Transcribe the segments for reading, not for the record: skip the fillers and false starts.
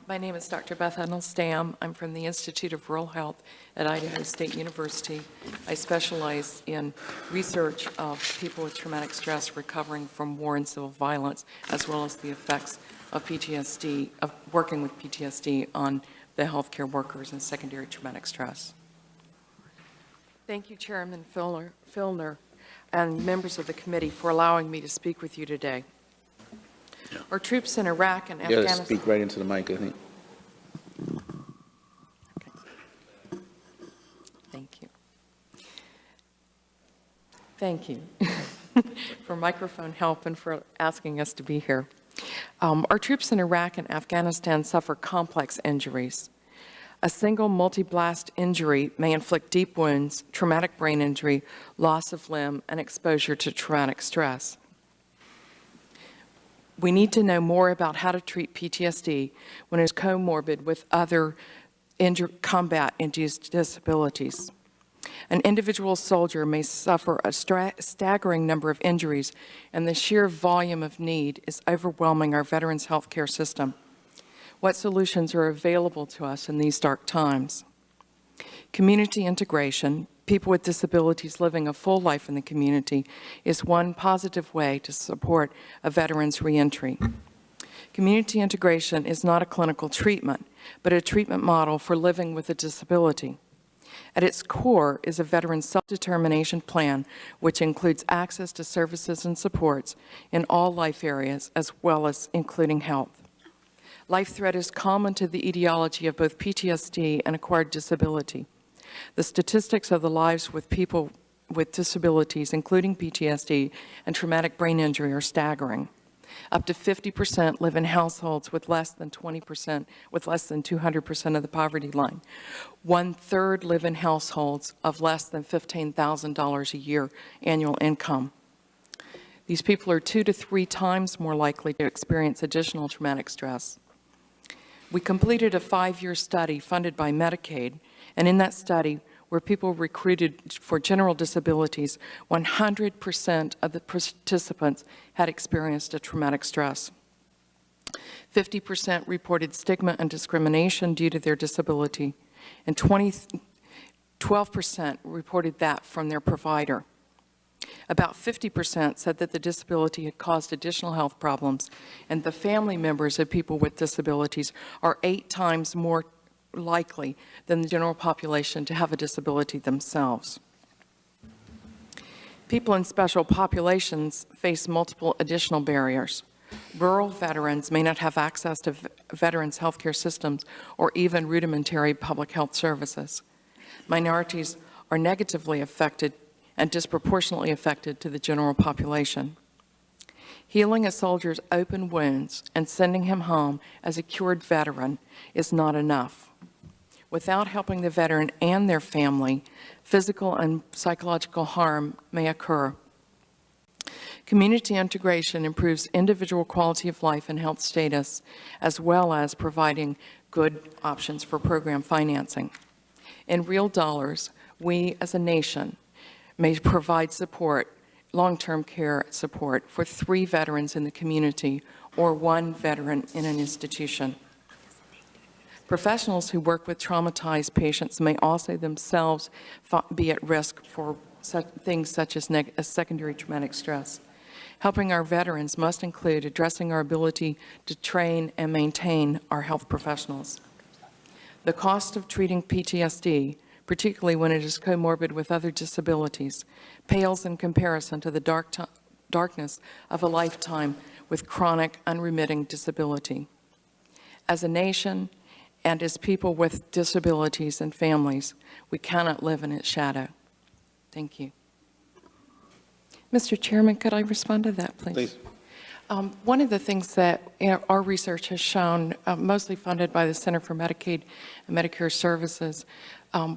My name is Dr. Beth Hudnall Stamm. I'm from the Institute of Rural Health at Idaho State University. I specialize in research of people with traumatic stress recovering from war and civil violence, as well as the effects of PTSD, of working with PTSD on the healthcare workers and secondary traumatic stress. Thank you, Chairman Filner, and members of the committee for allowing me to speak with you today. Yeah. Our troops in Iraq and Afghanistan. You got to speak right into the mic, I think. Okay. Thank you. Thank you for microphone help and for asking us to be here. Our troops in Iraq and Afghanistan suffer complex injuries. A single multi-blast injury may inflict deep wounds, traumatic brain injury, loss of limb, and exposure to traumatic stress. We need to know more about how to treat PTSD when it is comorbid with other combat-induced disabilities. An individual soldier may suffer a staggering number of injuries, and the sheer volume of need is overwhelming our veterans' health care system. What solutions are available to us in these dark times? Community integration, people with disabilities living a full life in the community, is one positive way to support a veteran's reentry. Community integration is not a clinical treatment, but a treatment model for living with a disability. At its core is a veteran's self-determination plan, which includes access to services and supports in all life areas, as well as including health. Life threat is common to the etiology of both PTSD and acquired disability. The statistics of the lives with people with disabilities, including PTSD and traumatic brain injury, are staggering. Up to 50% live in households with less than 20%, with less than 200% of the poverty line. 1/3 live in households of less than $15,000 a year annual income. These people are 2 to 3 times more likely to experience additional traumatic stress. We completed a 5-year study funded by Medicaid, and in that study, where people recruited for general disabilities, 100% of the participants had experienced a traumatic stress. 50% reported stigma and discrimination due to their disability, and 12% reported that from their provider. About 50% said that the disability had caused additional health problems, and the family members of people with disabilities are 8 times more likely than the general population to have a disability themselves. People in special populations face multiple additional barriers. Rural veterans may not have access to veterans' healthcare systems or even rudimentary public health services. Minorities are negatively affected and disproportionately affected to the general population. Healing a soldier's open wounds and sending him home as a cured veteran is not enough. Without helping the veteran and their family, physical and psychological harm may occur. Community integration improves individual quality of life and health status, as well as providing good options for program financing. In real dollars, we as a nation may provide support, long-term care support, for 3 veterans in the community or 1 veteran in an institution. Professionals who work with traumatized patients may also themselves be at risk for things such as secondary traumatic stress. Helping our veterans must include addressing our ability to train and maintain our health professionals. The cost of treating PTSD, particularly when it is comorbid with other disabilities, pales in comparison to the darkness of a lifetime with chronic, unremitting disability. As a nation, and as people with disabilities and families, we cannot live in its shadow. Thank you. Mr. Chairman, could I respond to that, please? Please. One of the things that our research has shown, mostly funded by the Center for Medicaid and Medicare Services,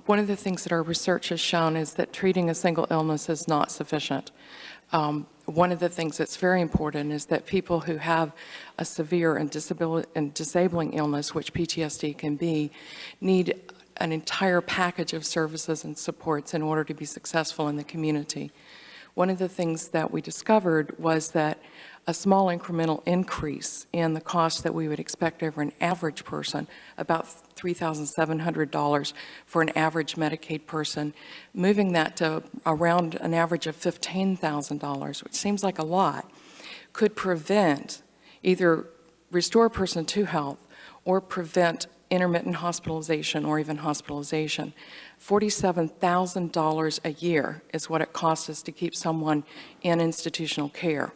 one of the things that our research has shown is that treating a single illness is not sufficient. One of the things that's very important is that people who have a severe and disabling illness, which PTSD can be, need an entire package of services and supports in order to be successful in the community. One of the things that we discovered was that a small incremental increase in the cost that we would expect over an average person, about $3,700 for an average Medicaid person, moving that to around an average of $15,000, which seems like a lot, could prevent, either restore a person to health or prevent intermittent hospitalization or even hospitalization. $47,000 a year is what it costs us to keep someone in institutional care.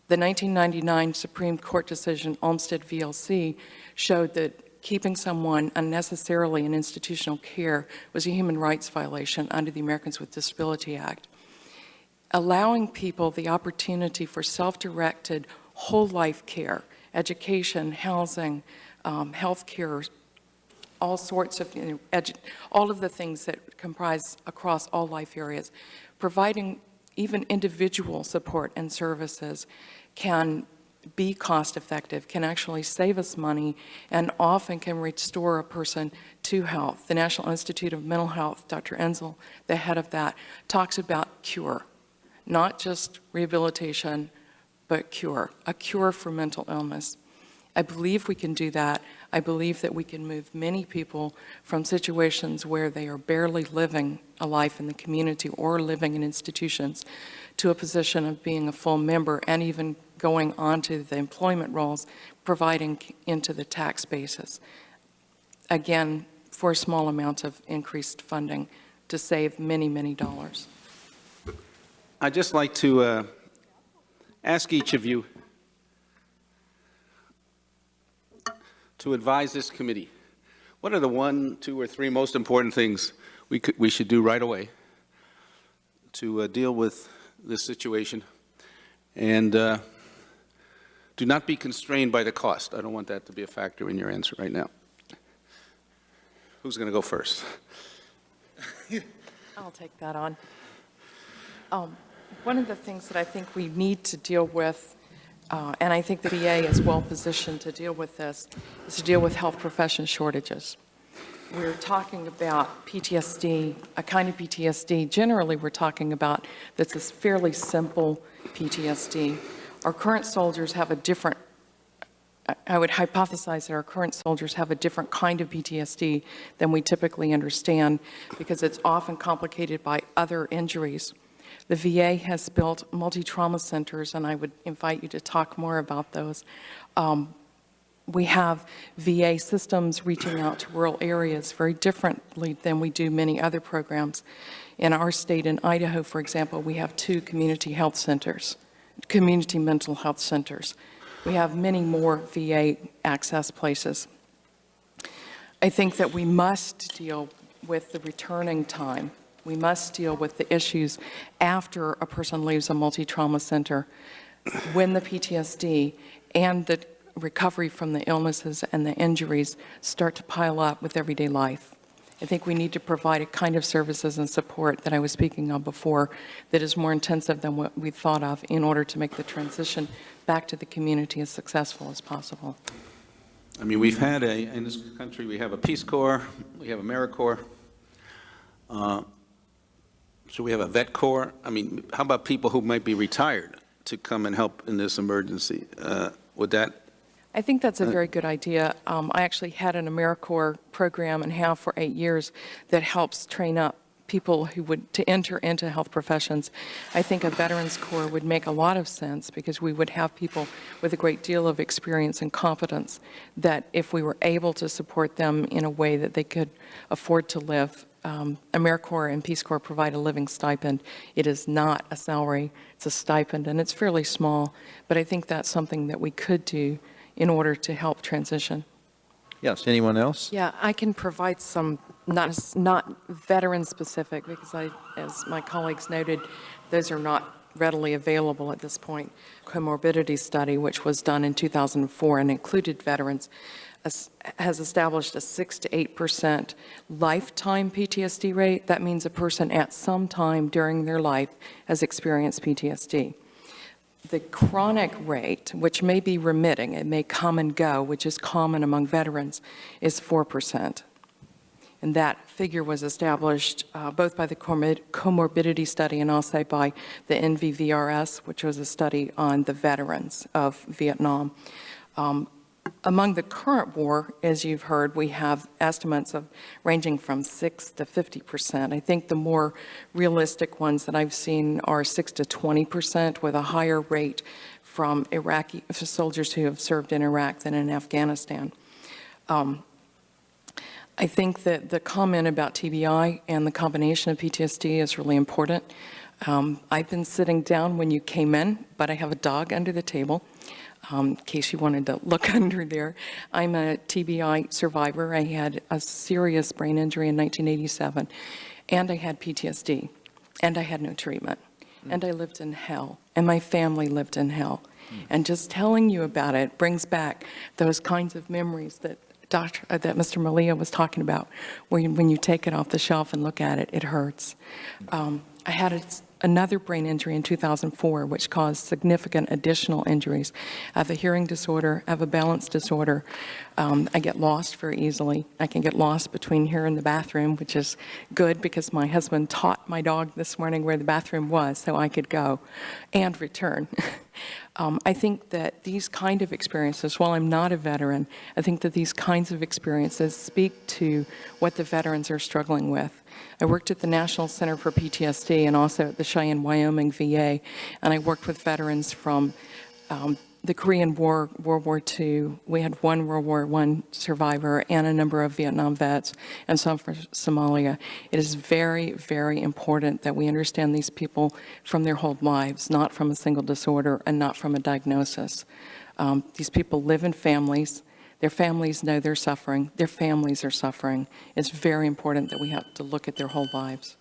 The 1999 Supreme Court decision, Olmstead VLC, showed that keeping someone unnecessarily in institutional care was a human rights violation under the Americans with Disability Act. Allowing people the opportunity for self-directed whole life care, education, housing, health care, all sorts of, all of the things that comprise across all life areas, providing even individual support and services can be cost effective, can actually save us money, and often can restore a person to health. The National Institute of Mental Health, Dr. Enzel, the head of that, talks about cure, not just rehabilitation, but cure, a cure for mental illness. I believe we can do that. I believe that we can move many people from situations where they are barely living a life in the community or living in institutions to a position of being a full member and even going on to the employment roles, providing into the tax basis. Again, for a small amount of increased funding to save many, many dollars. I'd just like to ask each of you to advise this committee. What are the 1, 2, or 3 most important things we should do right away to deal with this situation? And do not be constrained by the cost. I don't want that to be a factor in your answer right now. Who's going to go first? I'll take that on. One of the things that I think we need to deal with, and I think the VA is well positioned to deal with this, is to deal with health profession shortages. We're talking about PTSD, a kind of PTSD. Generally, we're talking about that's a fairly simple PTSD. Our current soldiers have a different, I would hypothesize that our current soldiers have a different kind of PTSD than we typically understand because it's often complicated by other injuries. The VA has built multi-trauma centers, and I would invite you to talk more about those. We have VA systems reaching out to rural areas very differently than we do many other programs. In our state, in Idaho, for example, we have 2 community health centers, community mental health centers. We have many more VA access places. I think that we must deal with the returning time. We must deal with the issues after a person leaves a multi-trauma center, when the PTSD and the recovery from the illnesses and the injuries start to pile up with everyday life. I think we need to provide a kind of services and support that I was speaking of before that is more intensive than what we thought of in order to make the transition back to the community as successful as possible. I mean, we've had in this country, we have a Peace Corps, we have AmeriCorps, so we have a Vet Corps. I mean, how about people who might be retired to come and help in this emergency? Would that? I think that's a very good idea. I actually had an AmeriCorps program and have for 8 years that helps train up people who would to enter into health professions. I think a Veterans Corps would make a lot of sense because we would have people with a great deal of experience and competence that if we were able to support them in a way that they could afford to live. AmeriCorps and Peace Corps provide a living stipend. It is not a salary, it's a stipend, and it's fairly small, but I think that's something that we could do in order to help transition. Yes, anyone else? Yeah, I can provide some, not veteran specific, because as my colleagues noted, those are not readily available at this point. Comorbidity study, which was done in 2004 and included veterans, has established a 6 to 8% lifetime PTSD rate. That means a person at some time during their life has experienced PTSD. The chronic rate, which may be remitting, it may come and go, which is common among veterans, is 4%. And that figure was established both by the comorbidity study and also by the NVVRS, which was a study on the veterans of Vietnam. Among the current war, as you've heard, we have estimates of ranging from 6 to 50%. I think the more realistic ones that I've seen are 6 to 20%, with a higher rate from Iraqi soldiers who have served in Iraq than in Afghanistan. I think that the comment about TBI and the combination of PTSD is really important. I've been sitting down when you came in, but I have a dog under the table. In case you wanted to look under there. I'm a TBI survivor. I had a serious brain injury in 1987, and I had PTSD, and I had no treatment, and I lived in hell, and my family lived in hell. And just telling you about it brings back those kinds of memories that Mr. Malia was talking about, where when you take it off the shelf and look at it, it hurts. I had another brain injury in 2004, which caused significant additional injuries. I have a hearing disorder, I have a balance disorder. I get lost very easily. I can get lost between here and the bathroom, which is good because my husband taught my dog this morning where the bathroom was so I could go and return. I think that these kind of experiences, while I'm not a veteran, I think that these kinds of experiences speak to what the veterans are struggling with. I worked at the National Center for PTSD and also at the Cheyenne, Wyoming VA, and I worked with veterans from the Korean War, World War II. We had one World War I survivor and a number of Vietnam vets, and some from Somalia. It is very, very important that we understand these people from their whole lives, not from a single disorder and not from a diagnosis. These people live in families. Their families know they're suffering. Their families are suffering. It's very important that we have to look at their whole lives.